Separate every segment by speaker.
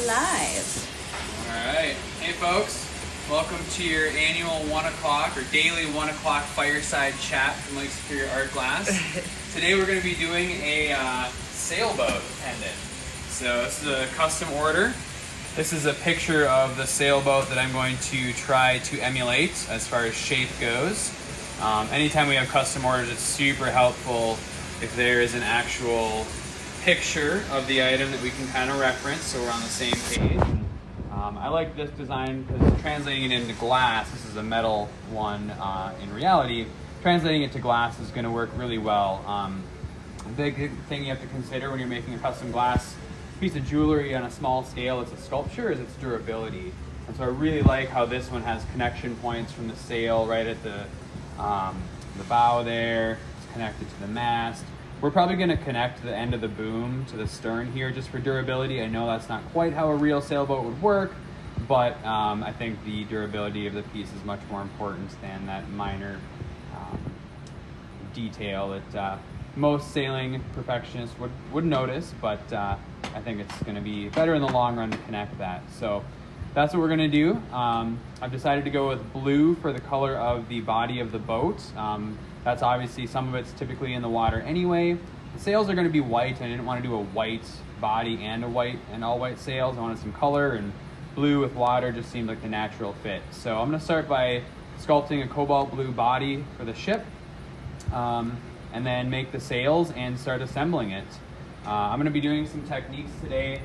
Speaker 1: live.
Speaker 2: All right. Hey, folks. Welcome to your annual 1 o'clock or daily 1 o'clock fireside chat from Lake Superior Art Glass. Today we're going to be doing a sailboat pendant. So this is a custom order. This is a picture of the sailboat that I'm going to try to emulate as far as shape goes. Anytime we have custom orders, it's super helpful if there is an actual picture of the item that we can kind of reference so we're on the same page. I like this design because translating it into glass, this is a metal one in reality, translating it to glass is going to work really well. The big thing you have to consider when you're making a custom glass piece of jewelry on a small scale, it's a sculpture, is its durability. And so I really like how this one has connection points from the sail right at the bow there. It's connected to the mast. We're probably going to connect the end of the boom to the stern here just for durability. I know that's not quite how a real sailboat would work, but I think the durability of the piece is much more important than that minor detail that most sailing perfectionists would notice, but I think it's going to be better in the long run to connect that. So that's what we're going to do. I've decided to go with blue for the color of the body of the boat. That's obviously, some of it's typically in the water anyway. The sails are going to be white. I didn't want to do a white body and all white sails. I wanted some color, and blue with water just seemed like the natural fit. So I'm going to start by sculpting a cobalt blue body for the ship, and then make the sails and start assembling it. I'm going to be doing some techniques today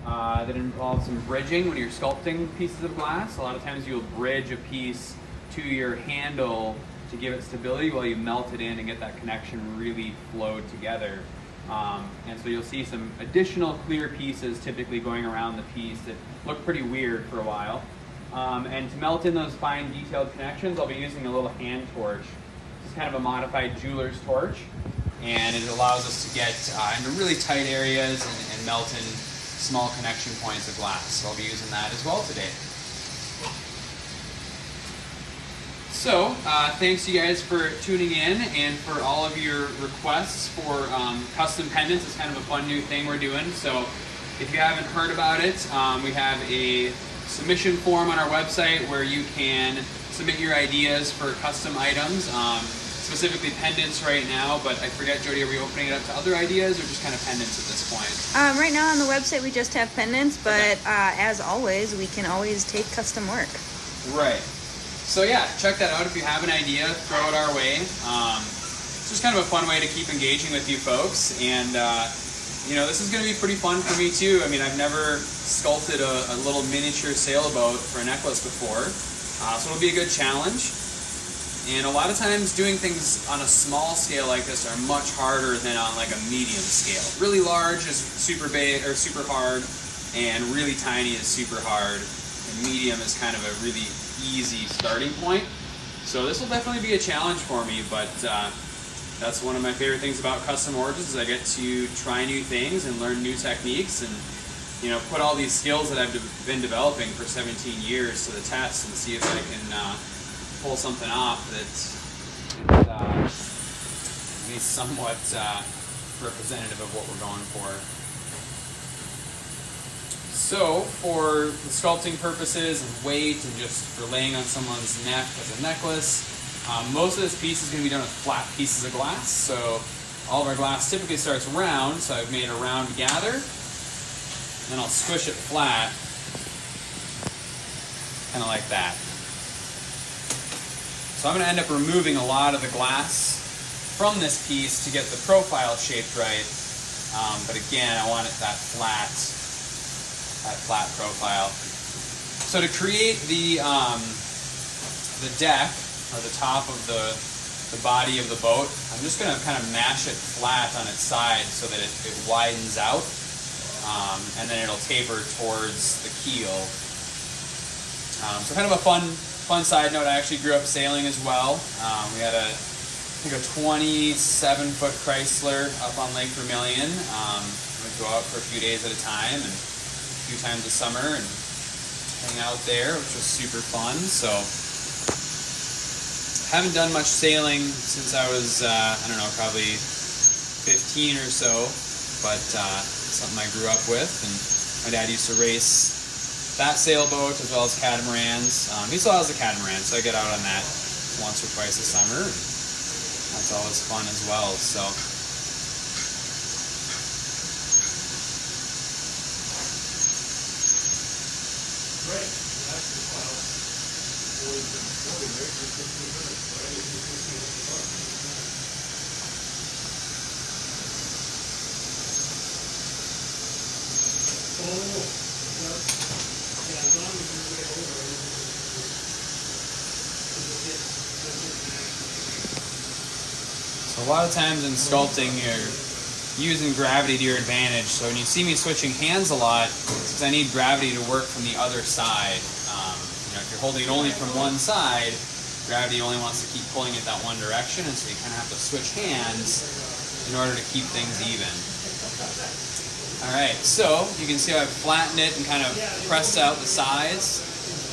Speaker 2: that involve some bridging when you're sculpting pieces of glass. A lot of times you'll bridge a piece to your handle to give it stability while you melt it in and get that connection really flowed together. And so you'll see some additional clear pieces typically going around the piece that look pretty weird for a while. And to melt in those fine detailed connections, I'll be using a little hand torch. This is kind of a modified jeweler's torch, and it allows us to get into really tight areas and melt in small connection points of glass. So I'll be using that as well today. So, thanks you guys for tuning in and for all of your requests for custom pendants. It's kind of a fun new thing we're doing. So, if you haven't heard about it, we have a submission form on our website where you can submit your ideas for custom items, specifically pendants right now. But I forget, Jody, are we opening it up to other ideas or just kind of pendants at this point?
Speaker 1: Right now on the website we just have pendants, but as always, we can always take custom work.
Speaker 2: Right. So yeah, check that out if you have an idea, throw it our way. It's just kind of a fun way to keep engaging with you folks, and this is going to be pretty fun for me too. I mean, I've never sculpted a little miniature sailboat for a necklace before, so it'll be a good challenge. And a lot of times doing things on a small scale like this are much harder than on like a medium scale. Really large is super big or super hard, and really tiny is super hard, and medium is kind of a really easy starting point. So this will definitely be a challenge for me, but that's one of my favorite things about custom orders is I get to try new things and learn new techniques and put all these skills that I've been developing for 17 years to the test and see if I can pull something off that's at least somewhat representative of what we're going for. So, for the sculpting purposes and weight and just for laying on someone's neck as a necklace, most of this piece is going to be done with flat pieces of glass. So, all of our glass typically starts round, so I've made a round gather. And then I'll squish it flat, kind of like that. So I'm going to end up removing a lot of the glass from this piece to get the profile shaped right. But again, I want it that flat profile. So to create the deck or the top of the body of the boat, I'm just going to kind of mash it flat on its side so that it widens out, and then it'll taper towards the keel. So kind of a fun side note, I actually grew up sailing as well. We had a 27-foot Chrysler up on Lake Vermilion. We'd go out for a few days at a time and a few times a summer and hang out there, which was super fun. So haven't done much sailing since I was, probably 15 or so, but something I grew up with and My dad used to race that sailboat as well as catamarans. He still has a catamaran, so I get out on that once or twice a summer. That's always fun as well. So. So a lot of times in sculpting, you're using gravity to your advantage. So when you see me switching hands a lot, it's because I need gravity to work from the other side. If you're holding it only from one side, gravity only wants to keep pulling it that one direction, and so you kind of have to switch hands in order to keep things even. Alright, so you can see I've flattened it and kind of pressed out the sides.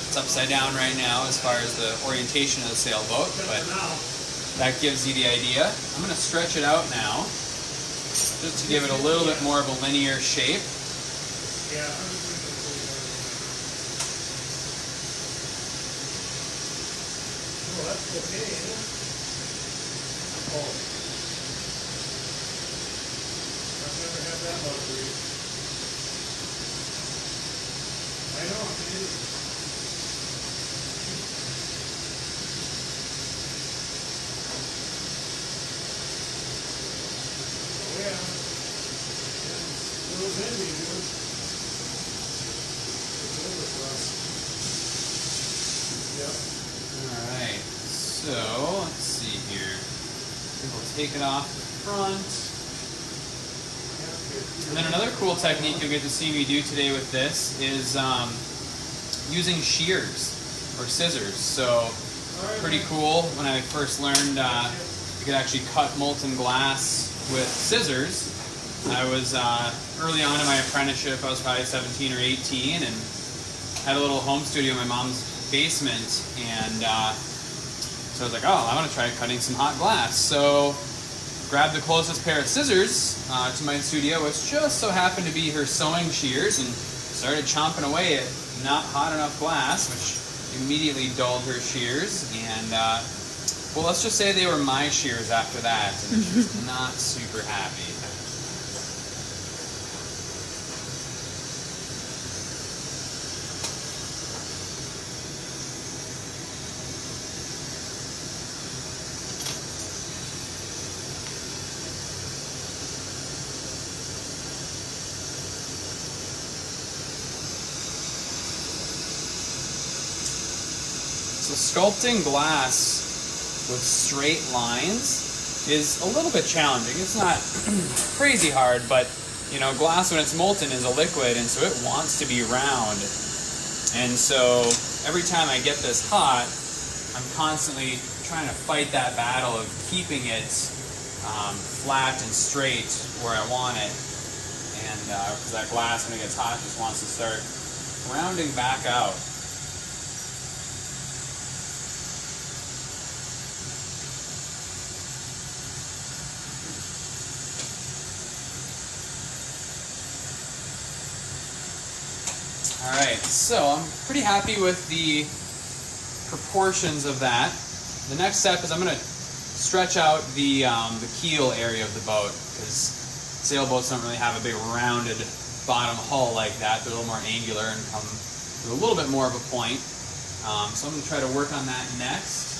Speaker 2: It's upside down right now as far as the orientation of the sailboat, but that gives you the idea. I'm going to stretch it out now, just to give it a little bit more of a linear shape. Alright, so let's see here. I think we'll take it off the front. And then another cool technique you'll get to see me do today with this is using shears or scissors. So pretty cool. When I first learned you could actually cut molten glass with scissors, I was early on in my apprenticeship. I was probably 17 or 18 and had a little home studio in my mom's basement, and so I was like, oh, I want to try cutting some hot glass. So grabbed the closest pair of scissors to my studio, which just so happened to be her sewing shears, and started chomping away at not hot enough glass, which immediately dulled her shears. And well, let's just say they were my shears after that, and she was not super happy. So sculpting glass with straight lines is a little bit challenging. It's not crazy hard, but you know, glass when it's molten is a liquid, and so it wants to be round. And so every time I get this hot, I'm constantly trying to fight that battle of keeping it flat and straight where I want it. And because that glass, when it gets hot, just wants to start rounding back out. Alright, so I'm pretty happy with the proportions of that. The next step is I'm going to stretch out the keel area of the boat, because sailboats don't really have a big rounded bottom hull like that. They're a little more angular and come to a little bit more of a point. So I'm going to try to work on that next.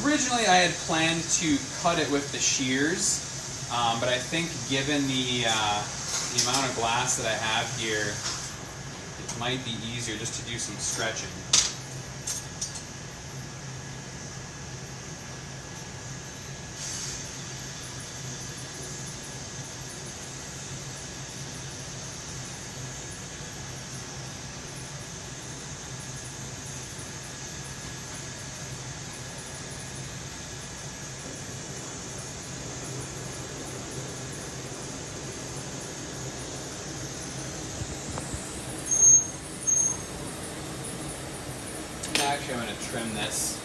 Speaker 2: Originally I had planned to cut it with the shears, but I think given the amount of glass that I have here, it might be easier just to do some stretching. Actually, I'm going to trim this.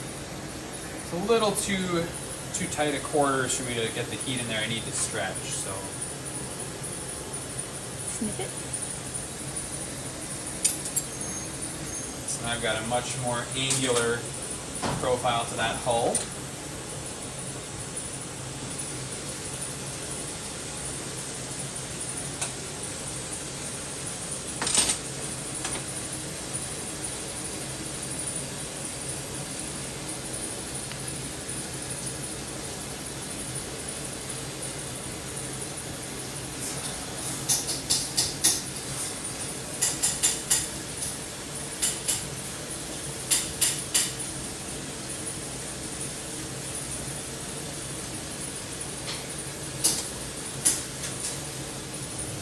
Speaker 2: It's a little too tight at quarters for me to get the heat in there. I need to stretch, so.
Speaker 1: Snip it.
Speaker 2: So now I've got a much more angular profile to that hull.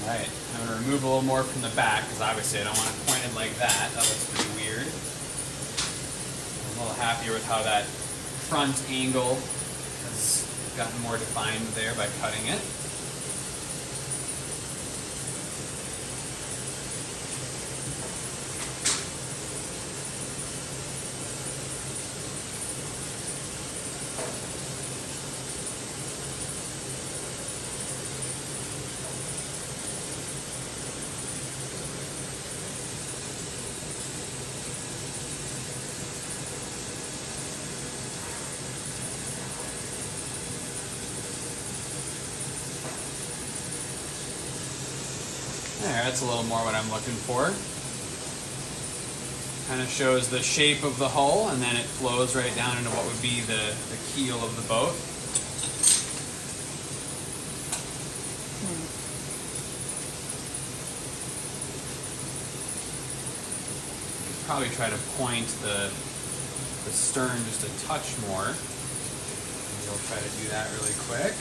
Speaker 2: Alright, I'm going to remove a little more from the back because obviously I don't want it pointed like that. That looks pretty weird. I'm a little happier with how that front angle has gotten more defined there by cutting it. There, that's a little more what I'm looking for. Kind of shows the shape of the hull, and then it flows right down into what would be the keel of the boat. Probably try to point the stern just a touch more. Maybe I'll try to do that really quick.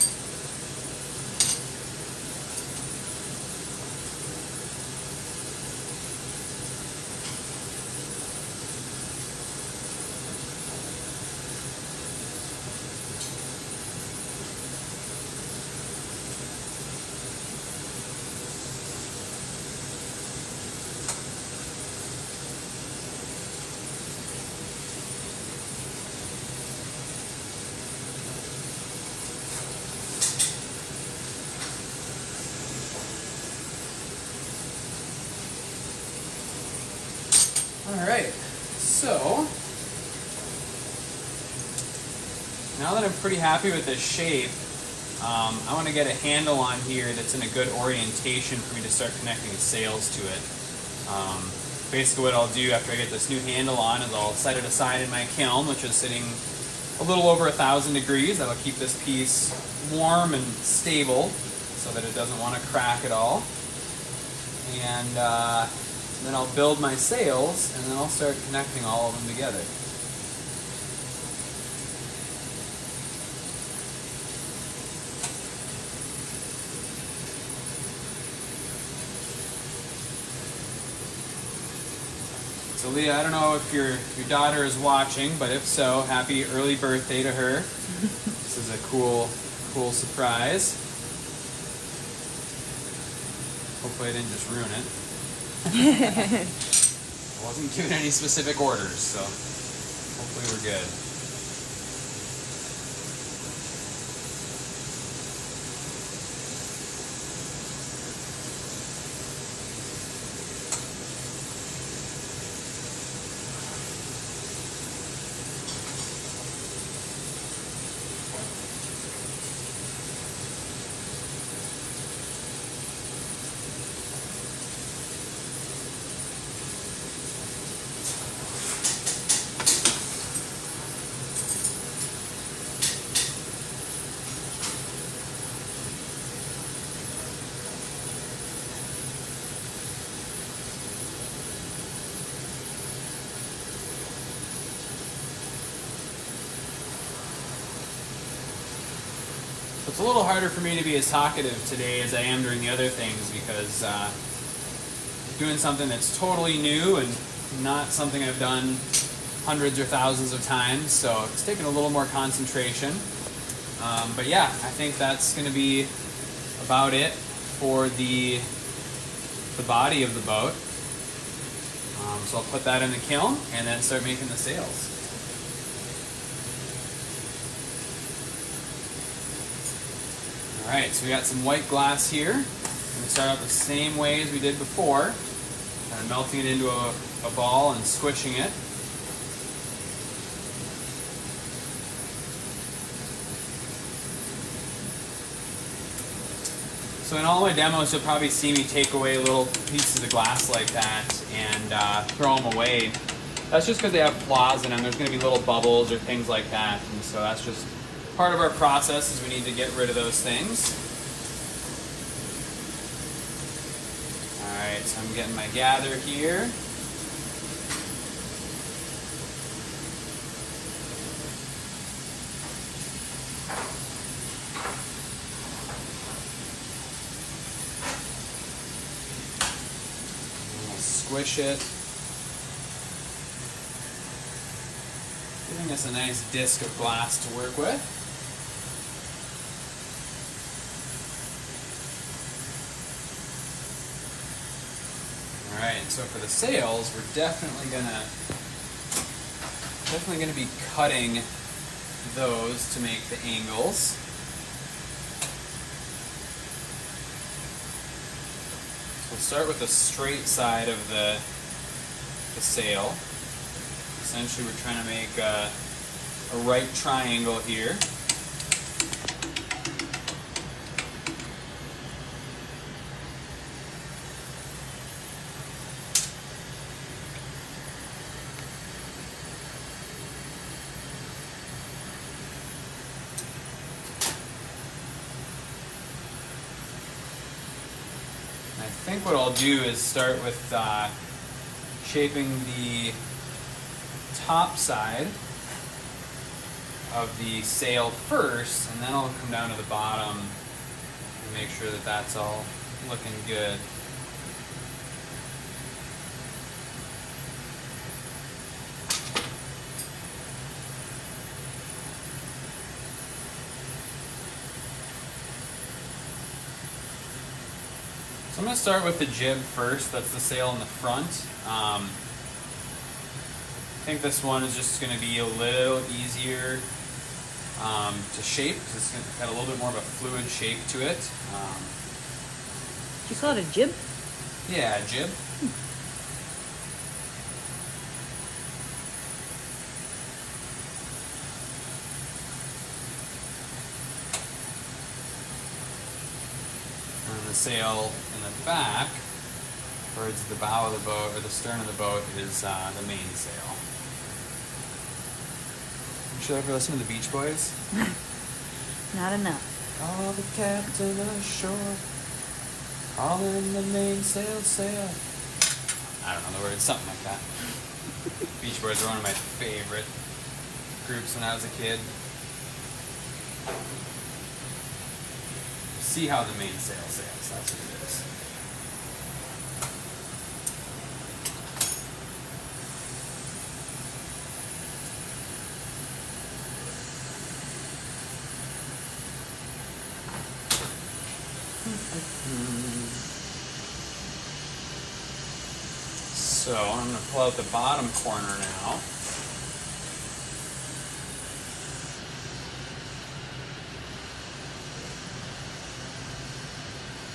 Speaker 2: Alright, so now that I'm pretty happy with this shape, I want to get a handle on here that's in a good orientation for me to start connecting sails to it. Basically what I'll do after I get this new handle on is I'll set it aside in my kiln, which is sitting a little over 1,000 degrees. That'll keep this piece warm and stable so that it doesn't want to crack at all. And then I'll build my sails, and then I'll start connecting all of them together. So Leah, I don't know if your daughter is watching, but if so, happy early birthday to her. This is a cool surprise. Hopefully I didn't just ruin it. I wasn't doing any specific orders, so hopefully we're good. It's a little harder for me to be as talkative today as I am during the other things because I'm doing something that's totally new and not something I've done hundreds or thousands of times, so it's taking a little more concentration. But yeah, I think that's going to be about it for the body of the boat. So I'll put that in the kiln and then start making the sails. Alright, so we got some white glass here. I'm going to start out the same way as we did before. And melting it into a ball and squishing it. So in all my demos, you'll probably see me take away little pieces of glass like that and throw them away. That's just because they have flaws in them. There's going to be little bubbles or things like that. And so that's just part of our process, is we need to get rid of those things. Alright, so I'm getting my gather here. Squish it, giving us a nice disc of glass to work with. All right, so for the sails, we're definitely gonna be cutting those to make the angles. We'll start with the straight side of the sail. Essentially, we're trying to make a right triangle here. I think what I'll do is start with shaping the top side of the sail first, and then I'll come down to the bottom and make sure that that's all looking good. So I'm going to start with the jib first. That's the sail in the front. I think this one is just going to be a little easier to shape because it's got a little bit more of a fluid shape to it.
Speaker 1: Did you call it a jib?
Speaker 2: Yeah, jib. And the sail in the back, towards the bow of the boat, or the stern of the boat, is the mainsail. Should I ever listen to the Beach Boys?
Speaker 1: Not enough.
Speaker 2: Call the captain ashore, calling the mainsail sail. I don't know the words, something like that. Beach Boys are one of my favorite groups when I was a kid. See how the mainsail sails, that's what it is. So I'm going to pull out the bottom corner now.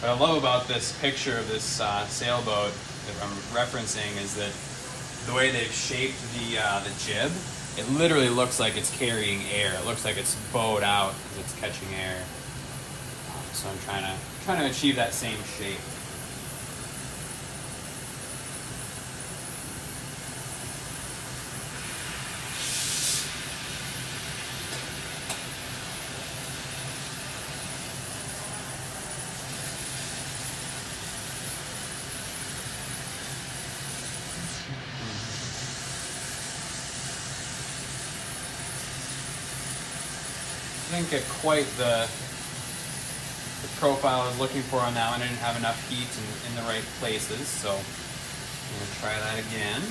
Speaker 2: What I love about this picture of this sailboat that I'm referencing is that the way they've shaped the jib, it literally looks like it's carrying air. It looks like it's bowed out because it's catching air. So I'm trying to achieve that same shape. Didn't get quite the profile I was looking for on that one. I didn't have enough heat in the right places, so I'm going to try that again.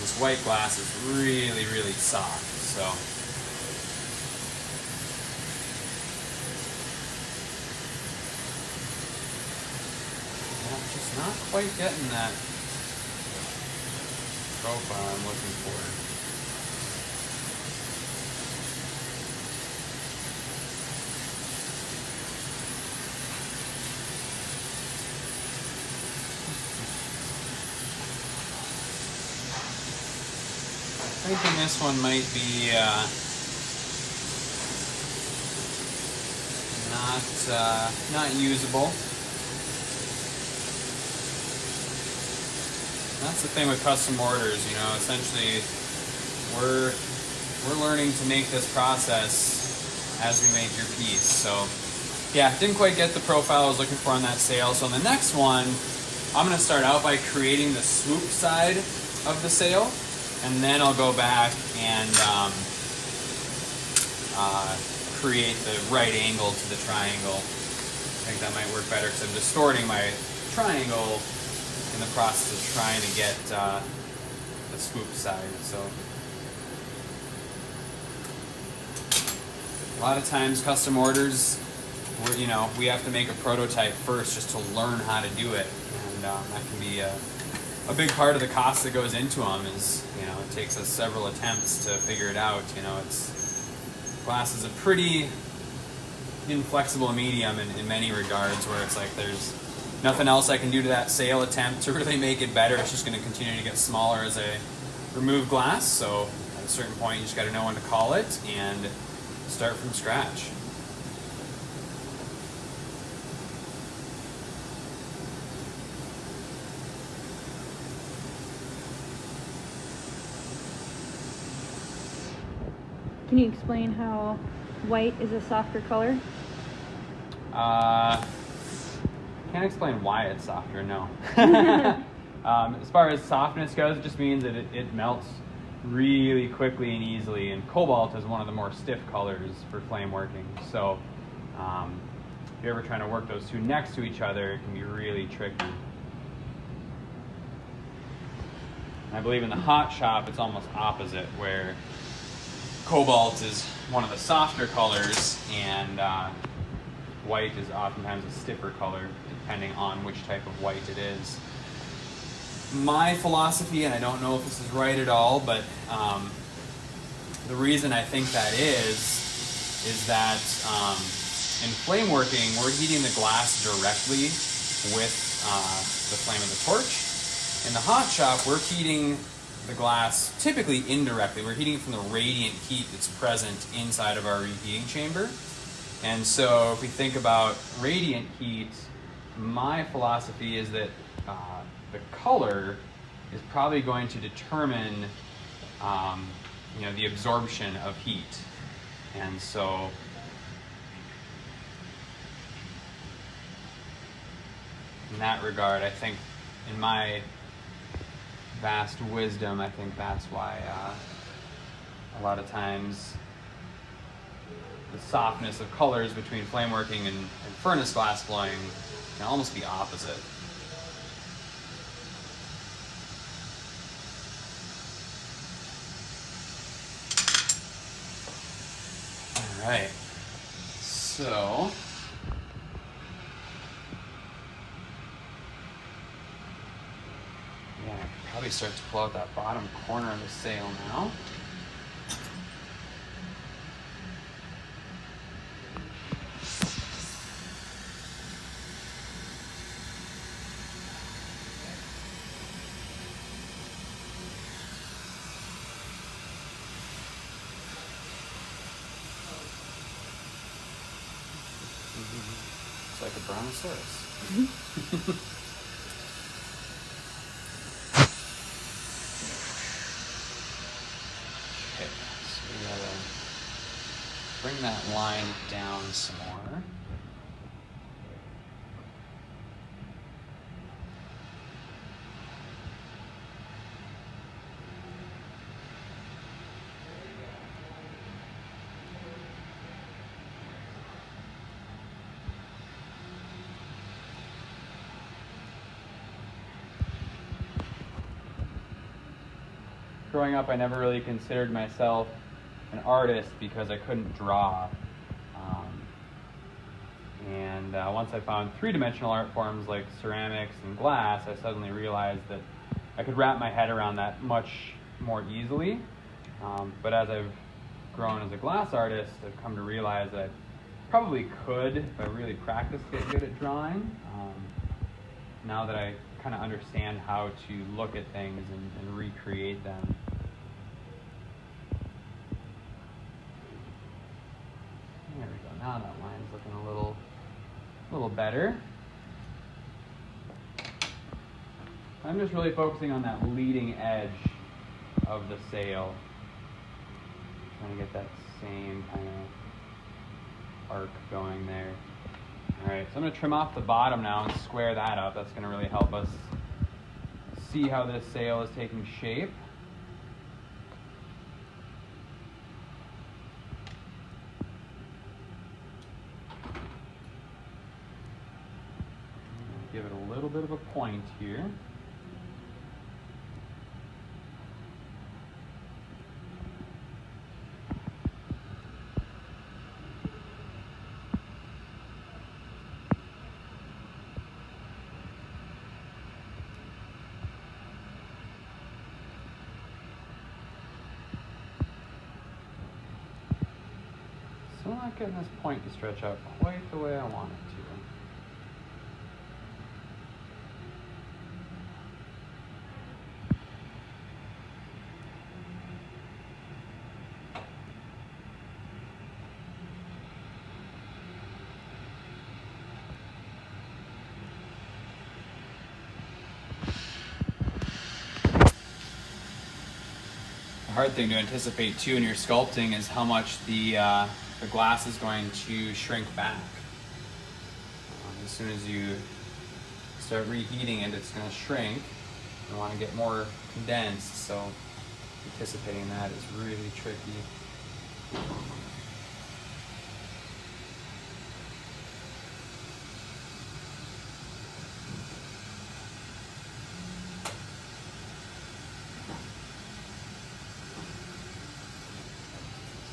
Speaker 2: This white glass is really, really soft, so just not quite getting that profile I'm looking for. Thinking this one might be not usable. That's the thing with custom orders, you know. Essentially, we're learning to make this process as we make your piece. So, yeah, didn't quite get the profile I was looking for on that sail. So on the next one, I'm going to start out by creating the swoop side of the sail. And then I'll go back and create the right angle to the triangle. I think that might work better because I'm distorting my triangle in the process of trying to get the swoop side. So a lot of times custom orders, we have to make a prototype first just to learn how to do it. And that can be a big part of the cost that goes into them is, it takes us several attempts to figure it out. Glass is a pretty inflexible medium in many regards, where it's like there's nothing else I can do to that sail attempt to really make it better. It's just going to continue to get smaller as I remove glass. So at a certain point, you just got to know when to call it and start from scratch.
Speaker 1: Can you explain how white is a softer color?
Speaker 2: Can't explain why it's softer, no. As far as softness goes, it just means that it melts really quickly and easily, and cobalt is one of the more stiff colors for flame working. So if you're ever trying to work those two next to each other, it can be really tricky. I believe in the hot shop, it's almost opposite, where cobalt is one of the softer colors, and white is oftentimes a stiffer color, depending on which type of white it is. My philosophy, and I don't know if this is right at all, but the reason I think that is that in flame working, we're heating the glass directly with the flame of the torch. In the hot shop, we're heating the glass typically indirectly. We're heating it from the radiant heat that's present inside of our reheating chamber. And so if we think about radiant heat, my philosophy is that the color is probably going to determine the absorption of heat. And so in that regard, I think in my vast wisdom, I think that's why a lot of times the softness of colors between flame working and furnace glass blowing can almost be opposite. All right, so probably start to pull out that bottom corner of the sail now. It's like a brontosaurus. Bring that line down some more. Growing up, I never really considered myself an artist because I couldn't draw. And once I found three-dimensional art forms like ceramics and glass, I suddenly realized that I could wrap my head around that much more easily. But as I've grown as a glass artist, I've come to realize that I probably could, if I really practiced, get good at drawing. Now that I kind of understand how to look at things and recreate them. There we go. Now that line's looking a little better. I'm just really focusing on that leading edge of the sail. Trying to get that same kind of arc going there. All right, so I'm going to trim off the bottom now and square that up. That's going to really help us see how this sail is taking shape. Give it a little bit of a point here. Still not getting this point to stretch out quite the way I want it to. The hard thing to anticipate too when you're sculpting is how much the glass is going to shrink back. As soon as you start reheating it, it's going to shrink. You want to get more condensed, so anticipating that is really tricky.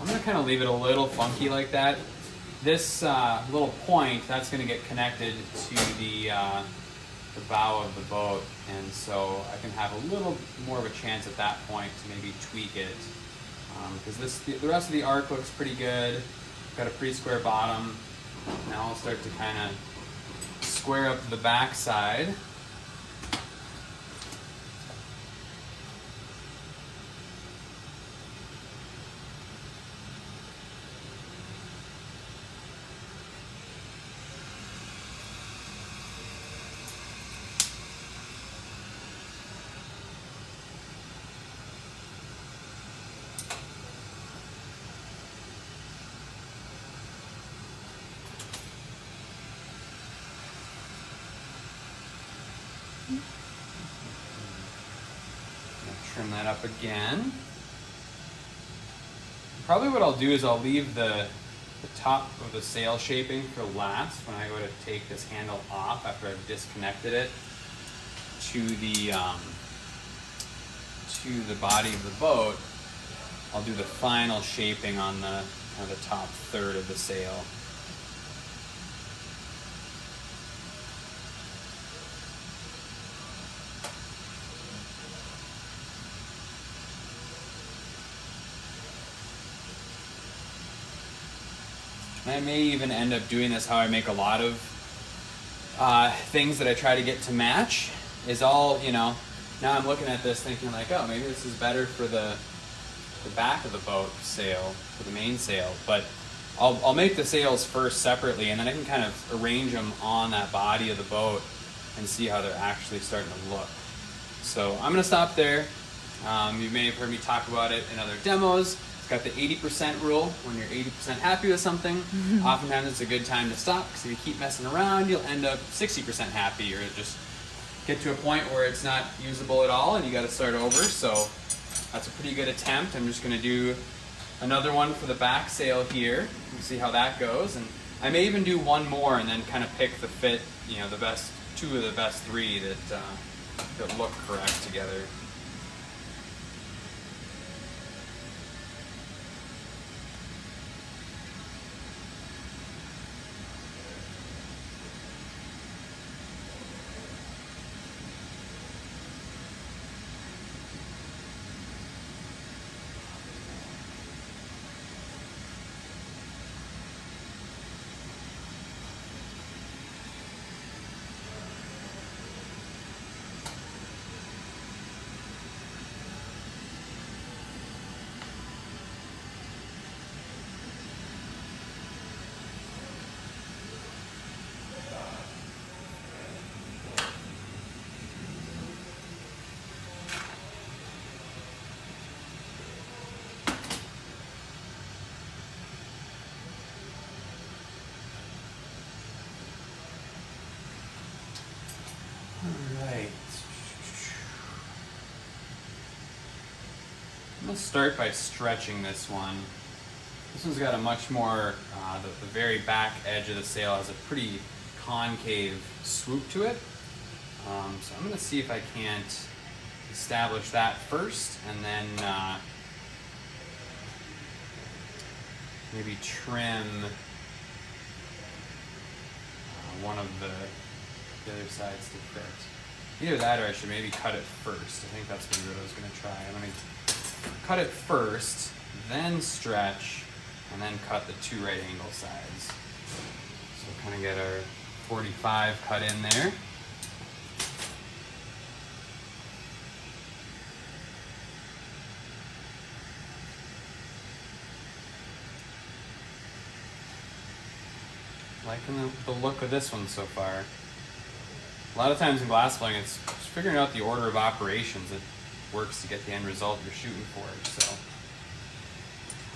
Speaker 2: I'm going to kind of leave it a little funky like that. This little point, that's going to get connected to the bow of the boat, and so I can have a little more of a chance at that point to maybe tweak it. Because the rest of the arc looks pretty good. Got a pretty square bottom. Now I'll start to kind of square up the back side. Trim that up again. Probably what I'll do is I'll leave the top of the sail shaping for last when I go to take this handle off after I've disconnected it to the body of the boat. I'll do the final shaping on the top third of the sail. I may even end up doing this how I make a lot of things that I try to get to match. Is all, now I'm looking at this thinking like, oh, maybe this is better for the back of the boat sail, for the main sail. But I'll make the sails first separately, and then I can kind of arrange them on that body of the boat and see how they're actually starting to look. So I'm going to stop there. You may have heard me talk about it in other demos. It's got the 80% rule. When you're 80% happy with something, oftentimes it's a good time to stop, because if you keep messing around, you'll end up 60% happy, or just get to a point where it's not usable at all and you got to start over. So that's a pretty good attempt. I'm just going to do another one for the back sail here and see how that goes. And I may even do one more and then kind of pick the fit, the best, two of the best three that look correct together. I'm going to start by stretching this one. This one's got a much more, the very back edge of the sail has a pretty concave swoop to it. So I'm going to see if I can't establish that first, and then maybe trim one of the other sides to fit. Either that, or I should maybe cut it first. I think that's maybe what I was going to try. I'm going to cut it first, then stretch, and then cut the two right angle sides. So kind of get our 45 cut in there. Liking the look of this one so far. A lot of times in glass blowing, it's just figuring out the order of operations that works to get the end result you're shooting for. So,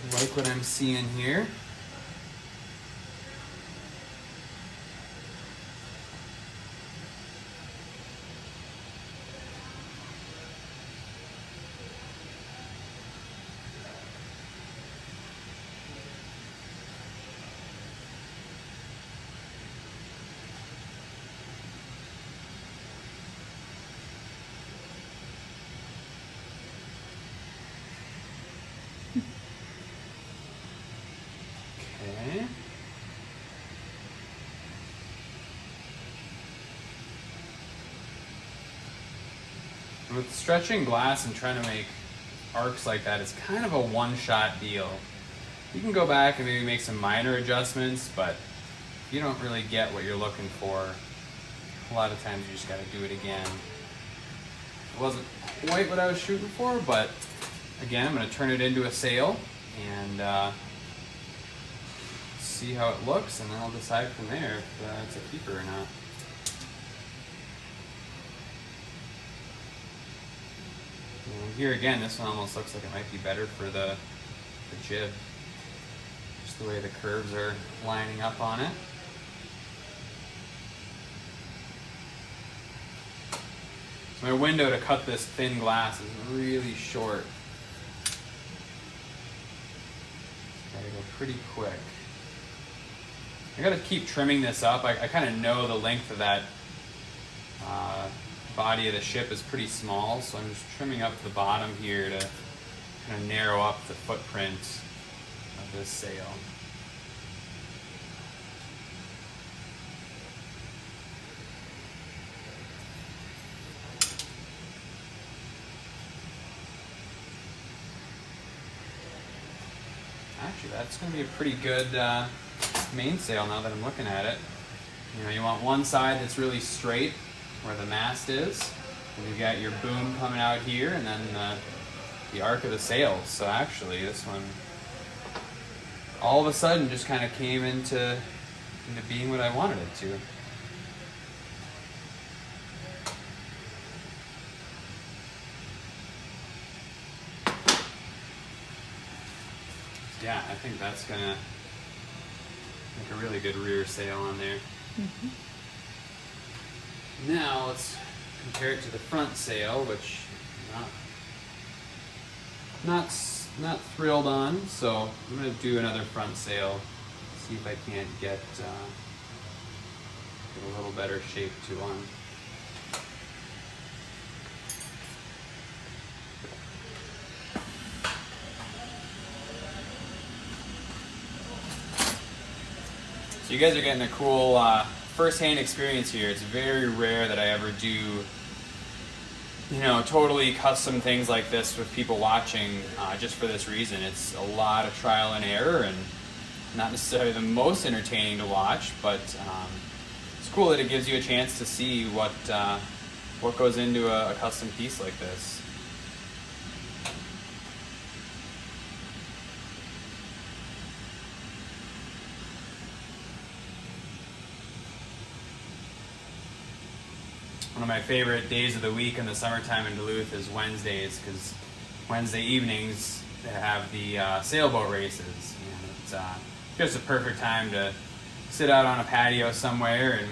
Speaker 2: I like what I'm seeing here. Okay. With stretching glass and trying to make arcs like that, it's kind of a one-shot deal. You can go back and maybe make some minor adjustments, but if you don't really get what you're looking for, a lot of times you just got to do it again. It wasn't quite what I was shooting for, but again, I'm going to turn it into a sail and see how it looks, and then I'll decide from there if it's a keeper or not. And here again, this one almost looks like it might be better for the jib. Just the way the curves are lining up on it. So my window to cut this thin glass is really short. Gotta go pretty quick. I gotta keep trimming this up. I kind of know the length of that body of the ship is pretty small, so I'm just trimming up the bottom here to kind of narrow up the footprint of this sail. Actually, that's going to be a pretty good mainsail now that I'm looking at it. You know, you want one side that's really straight where the mast is, and you've got your boom coming out here, and then the arc of the sails. So actually, this one all of a sudden just kind of came into being what I wanted it to. Yeah, I think that's gonna make a really good rear sail on there. Mm-hmm. Now let's compare it to the front sail, which I'm not thrilled on. So I'm gonna do another front sail, see if I can't get a little better shape to one. So you guys are getting a cool first-hand experience here. It's very rare that I ever do, you know, totally custom things like this with people watching just for this reason. It's a lot of trial and error and not necessarily the most entertaining to watch, but it's cool that it gives you a chance to see what goes into a custom piece like this. One of my favorite days of the week in the summertime in Duluth is Wednesdays, because Wednesday evenings they have the sailboat races. And it's just a perfect time to sit out on a patio somewhere and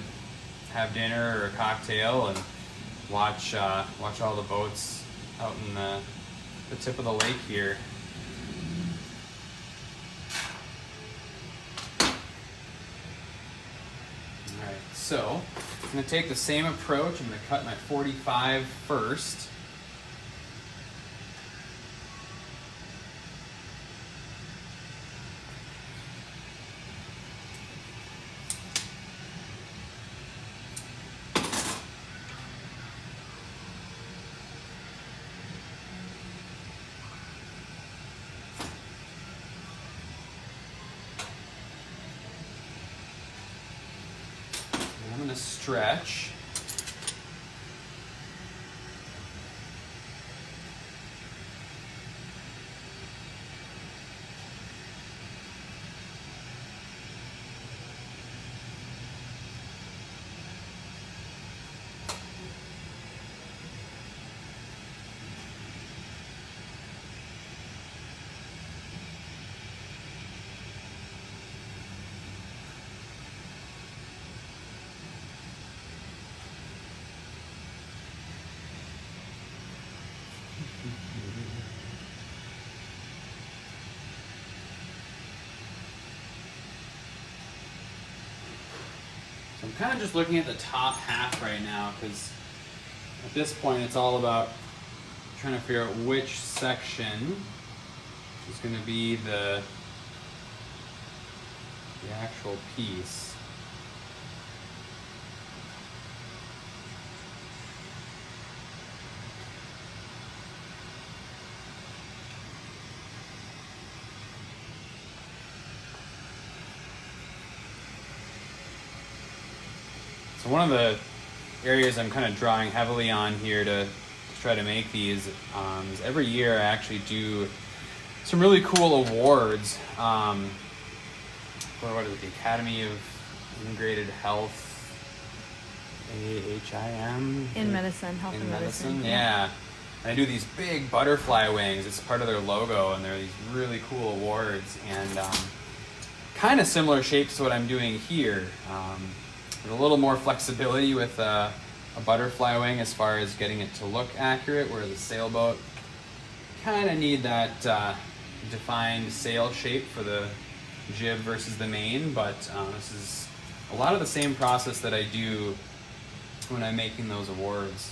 Speaker 2: have dinner or a cocktail and watch all the boats out in the tip of the lake here. All right, so I'm going to take the same approach. I'm going to cut my 45 first. I'm going to stretch. So I'm kind of just looking at the top half right now, because at this point it's all about trying to figure out which section is going to be the actual piece. So one of the areas I'm kind of drawing heavily on here to try to make these is every year I actually do some really cool awards for what is it, the Academy of Integrated Health, AHIM?
Speaker 1: In medicine, health and medicine.
Speaker 2: Yeah. And I do these big butterfly wings. It's part of their logo, and they're these really cool awards, and kind of similar shapes to what I'm doing here. With a little more flexibility with a butterfly wing as far as getting it to look accurate, where the sailboat kind of need that defined sail shape for the jib versus the main, but this is a lot of the same process that I do when I'm making those awards.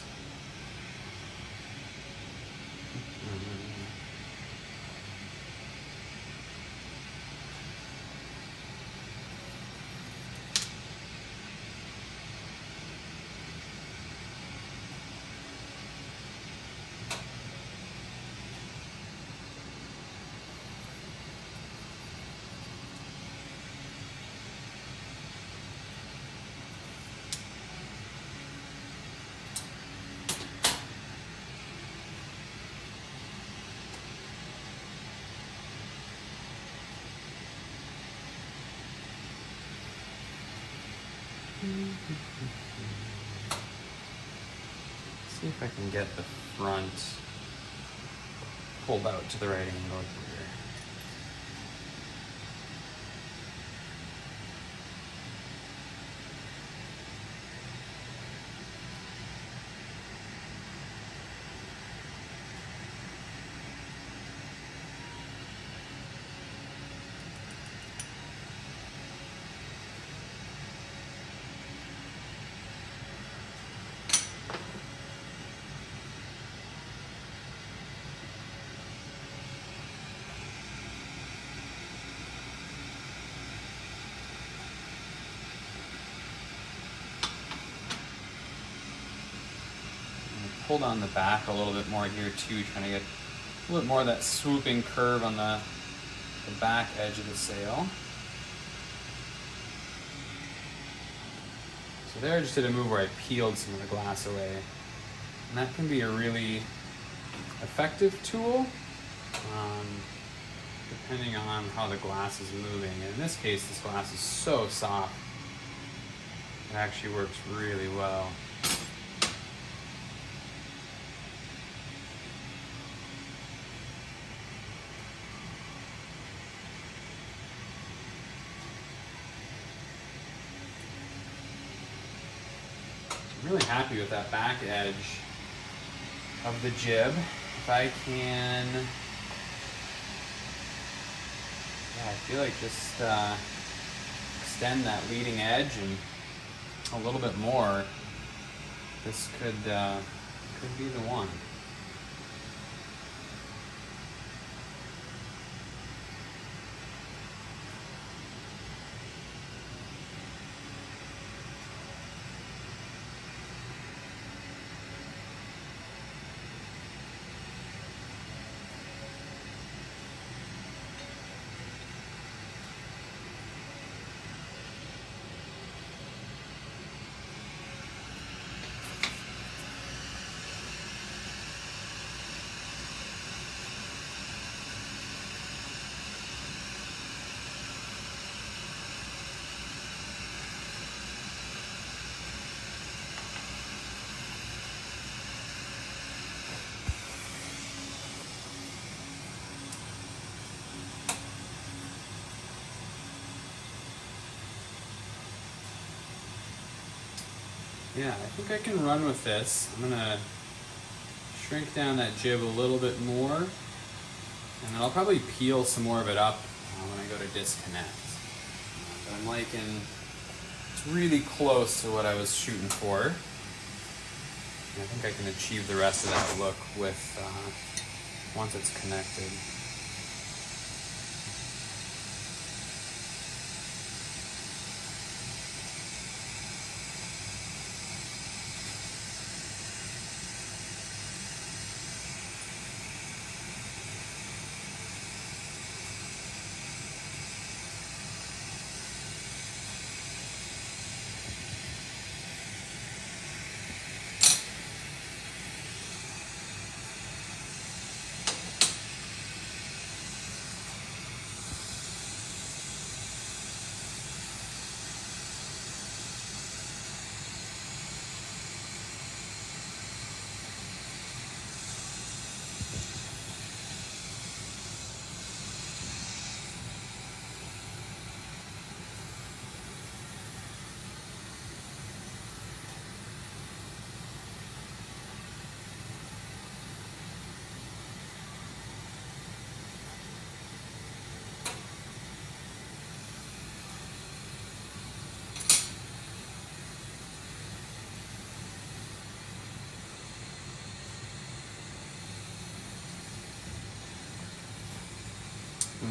Speaker 2: See if I can get the front pulled out to the right angle here. Pull down the back a little bit more here too, trying to get a little bit more of that swooping curve on the back edge of the sail. So there I just did a move where I peeled some of the glass away. And that can be a really effective tool, depending on how the glass is moving. And in this case, this glass is so soft, it actually works really well. I'm really happy with that back edge of the jib. if I can, yeah, I feel like just extend that leading edge and a little bit more, this could be the one. Yeah, I think I can run with this. I'm gonna shrink down that jib a little bit more, and then I'll probably peel some more of it up when I go to disconnect. But I'm liking, it's really close to what I was shooting for. And I think I can achieve the rest of that look with, once it's connected.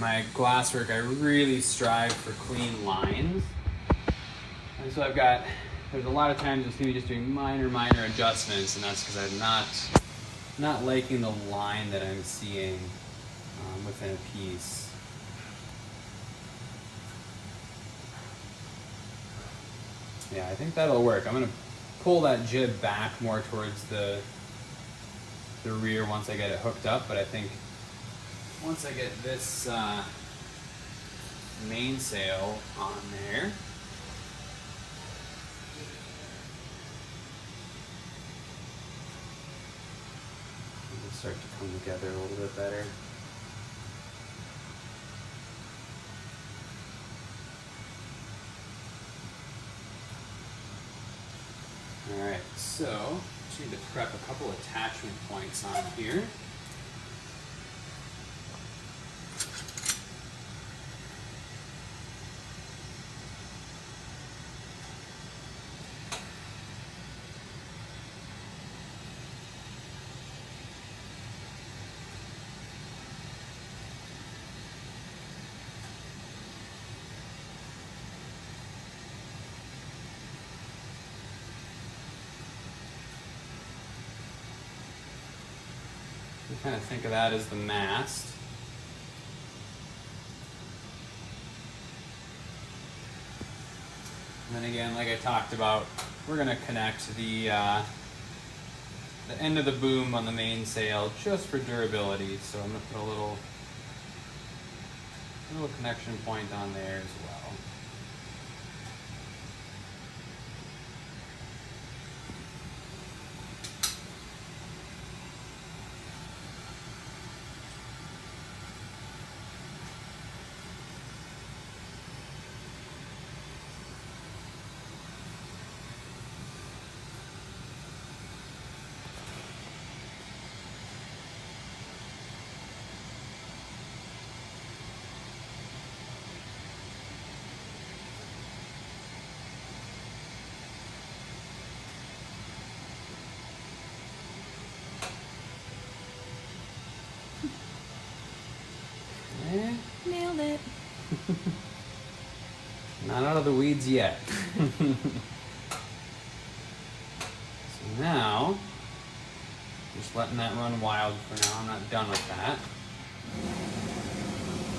Speaker 2: My glasswork, I really strive for clean lines. And so there's a lot of times you'll see me just doing minor adjustments, and that's because I'm not liking the line that I'm seeing within a piece. Yeah, I think that'll work. I'm gonna pull that jib back more towards the rear once I get it hooked up, but I think once I get this mainsail on there, it'll start to come together a little bit better. Alright, so just need to prep a couple attachment points on here. Kind of think of that as the mast. And then again, like I talked about, we're going to connect the end of the boom on the mainsail just for durability. So I'm going to put a little connection point on there as well.
Speaker 1: Nailed it.
Speaker 2: Not out of the weeds yet. So now, just letting that run wild for now. I'm not done with that.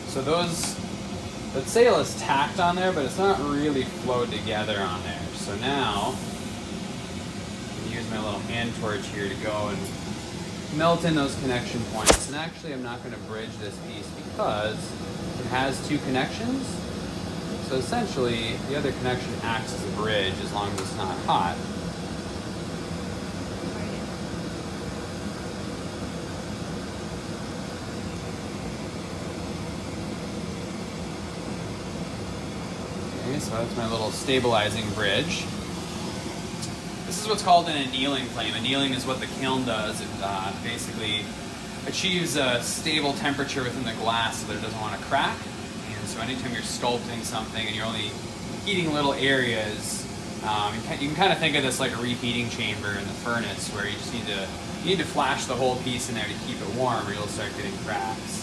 Speaker 2: So that sail is tacked on there, but it's not really flowed together on there. So now, I'm gonna use my little hand torch here to go and melt in those connection points. And actually, I'm not going to bridge this piece because it has two connections. So essentially, the other connection acts as a bridge as long as it's not hot. Okay, so that's my little stabilizing bridge. This is what's called an annealing flame. Annealing is what the kiln does. It basically achieves a stable temperature within the glass so that it doesn't want to crack. And so anytime you're sculpting something and you're only heating little areas, you can kind of think of this like a reheating chamber in the furnace where you just need to flash the whole piece in there to keep it warm or you'll start getting cracks.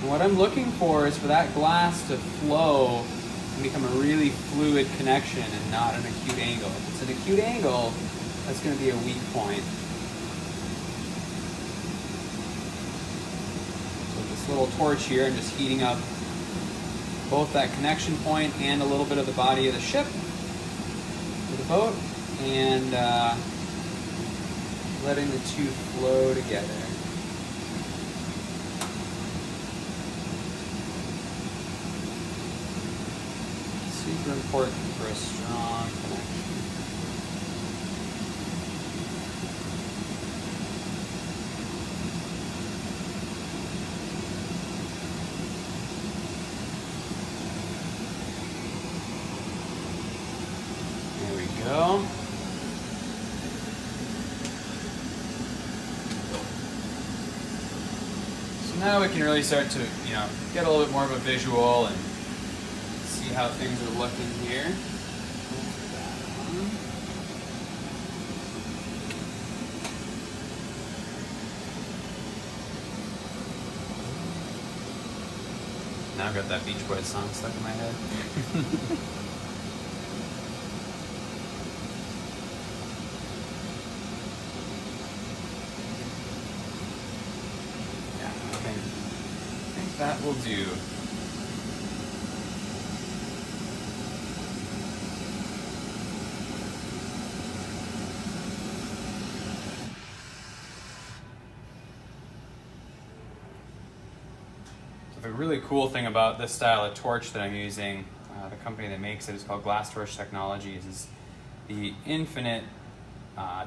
Speaker 2: What I'm looking for is for that glass to flow and become a really fluid connection and not an acute angle. If it's an acute angle, that's going to be a weak point. So with this little torch here, I'm just heating up both that connection point and a little bit of the body of the ship, or the boat, and letting the two flow together. Super important for a strong connection. There we go. So now we can really start to, get a little bit more of a visual and see how things are looking here. Now I've got that Beach Boys song stuck in my head. Yeah, I think that will do. The really cool thing about this style of torch that I'm using, the company that makes it is called Glass Torch Technologies, is the infinite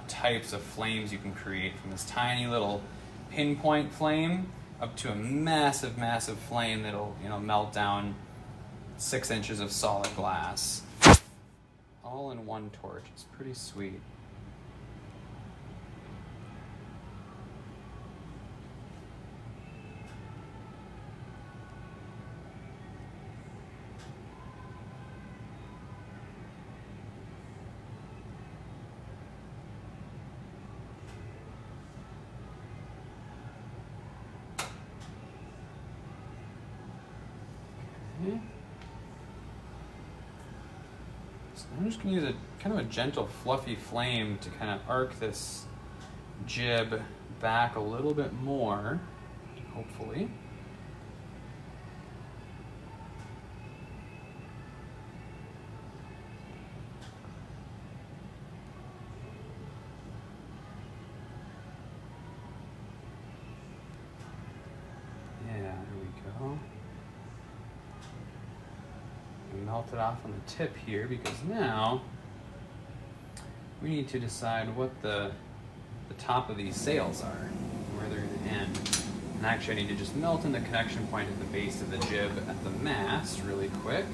Speaker 2: types of flames you can create, from this tiny little pinpoint flame up to a massive, massive flame that'll melt down 6 inches of solid glass, all in one torch. It's pretty sweet. So I'm just going to use a kind of a gentle, fluffy flame to kind of arc this jib back a little bit more, hopefully. Yeah, there we go. Melt it off on the tip here, because now we need to decide what the top of these sails are, where they're going to end. And actually I need to just melt in the connection point at the base of the jib at the mast really quick.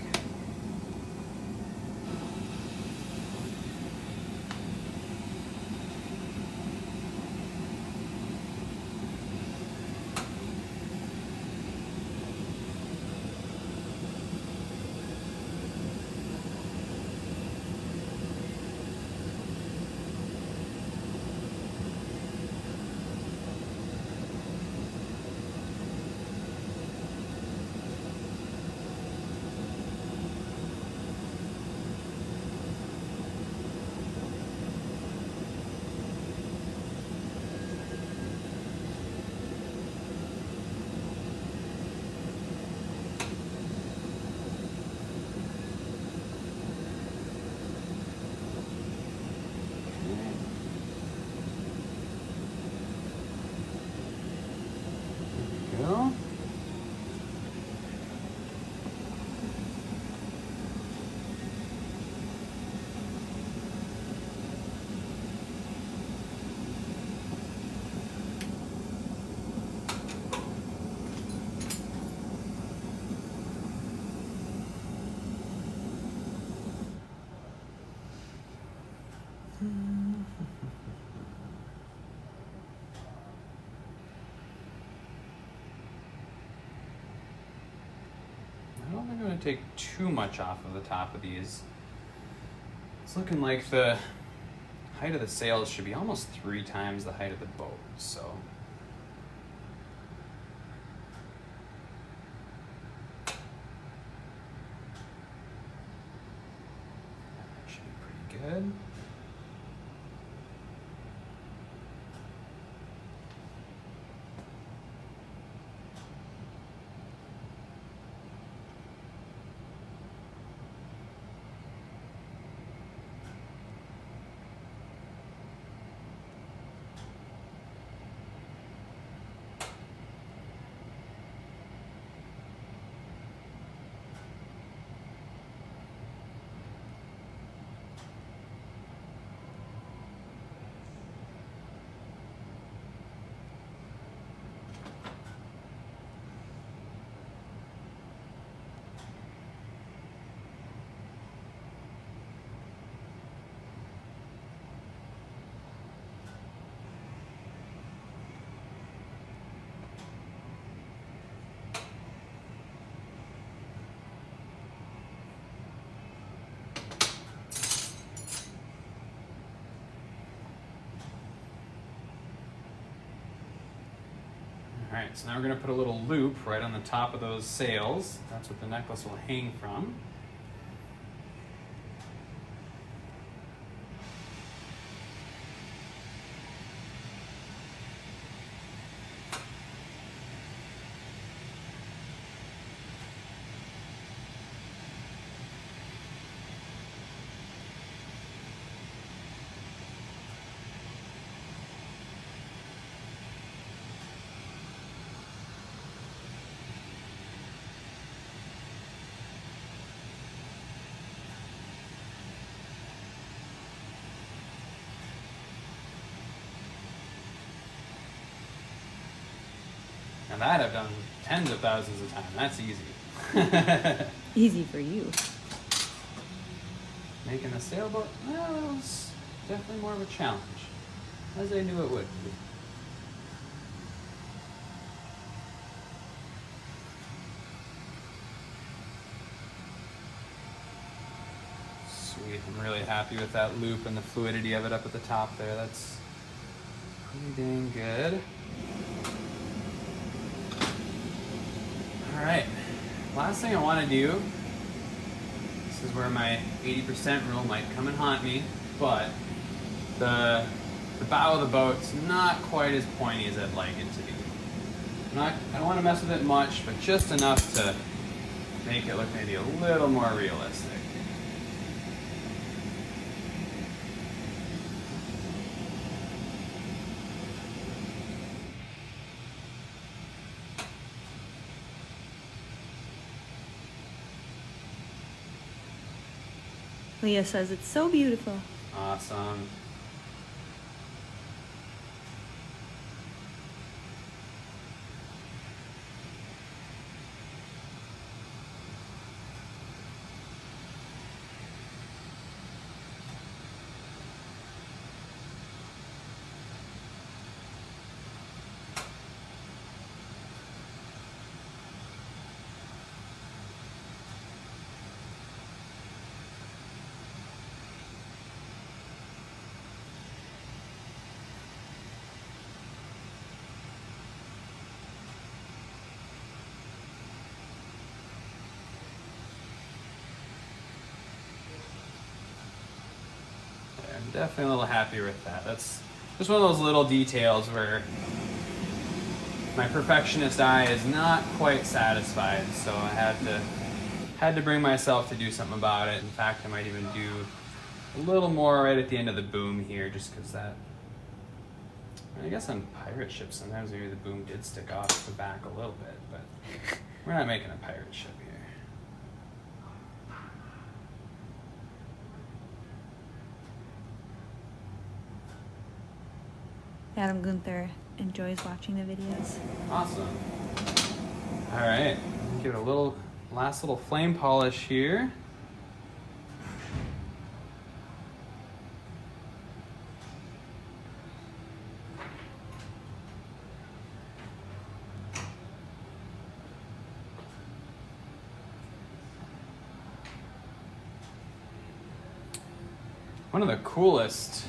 Speaker 2: I don't think I'm going to take too much off of the top of these. It's looking like the height of the sails should be almost 3 times the height of the boat, so. That should be pretty good. All right, so now we're going to put a little loop right on the top of those sails. That's what the necklace will hang from. And that I've done tens of thousands of times. That's easy.
Speaker 1: Easy for you.
Speaker 2: Making a sailboat, well, it was definitely more of a challenge, as I knew it would be. Sweet, I'm really happy with that loop and the fluidity of it up at the top there. That's pretty dang good. All right, last thing I want to do, this is where my 80% rule might come and haunt me, but the bow of the boat's not quite as pointy as I'd like it to be. I don't want to mess with it much, but just enough to make it look maybe a little more realistic.
Speaker 1: Leah says it's so beautiful.
Speaker 2: Awesome. I'm definitely a little happier with that. That's just one of those little details where my perfectionist eye is not quite satisfied, so I had to bring myself to do something about it. In fact, I might even do a little more right at the end of the boom here, just because that, I guess on pirate ships sometimes maybe the boom did stick off the back a little bit, but we're not making a pirate ship here.
Speaker 1: Adam Gunther enjoys watching the videos.
Speaker 2: Awesome. All right, give it a little last little flame polish here. One of the coolest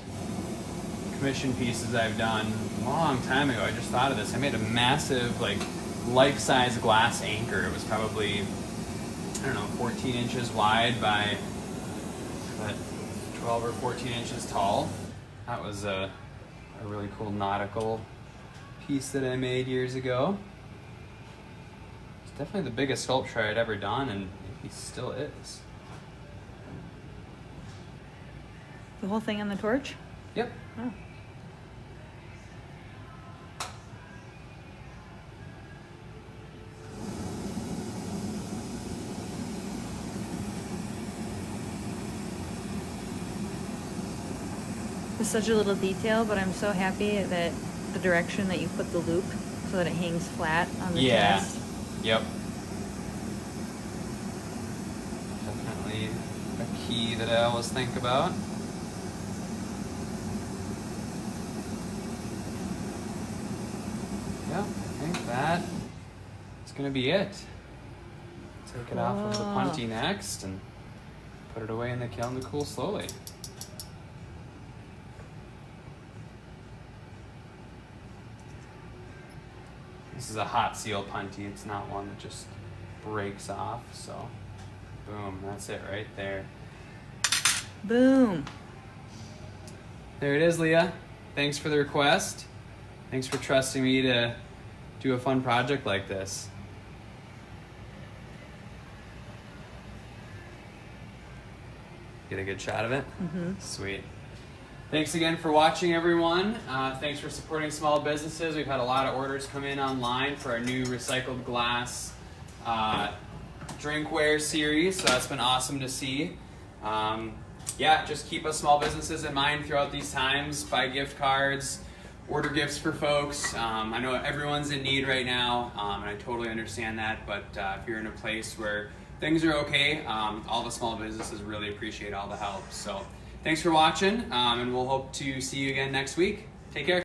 Speaker 2: commission pieces I've done a long time ago. I just thought of this. I made a massive, like, life-size glass anchor. It was probably, I don't know, 14 inches wide by 12 or 14 inches tall. That was a really cool nautical piece that I made years ago. It's definitely the biggest sculpture I'd ever done, and he still is.
Speaker 1: The whole thing on the torch?
Speaker 2: Yep.
Speaker 1: Oh. It's such a little detail, but I'm so happy that the direction that you put the loop so that it hangs flat on the chest.
Speaker 2: Yep. Definitely a key that I always think about. Yep, I think that is going to be it. Take it off of the punty next and put it away in the kiln to cool slowly. This is a hot seal punty. It's not one that just breaks off. So, boom, that's it right there.
Speaker 1: Boom.
Speaker 2: There it is, Leah. Thanks for the request. Thanks for trusting me to do a fun project like this. Get a good shot of it?
Speaker 1: Mm-hmm.
Speaker 2: Sweet. Thanks again for watching, everyone. Thanks for supporting small businesses. We've had a lot of orders come in online for our new recycled glass drinkware series, so that's been awesome to see. Yeah, just keep us small businesses in mind throughout these times. Buy gift cards, order gifts for folks. I know everyone's in need right now, and I totally understand that, but if you're in a place where things are okay, all the small businesses really appreciate all the help. So thanks for watching, and we'll hope to see you again next week. Take care.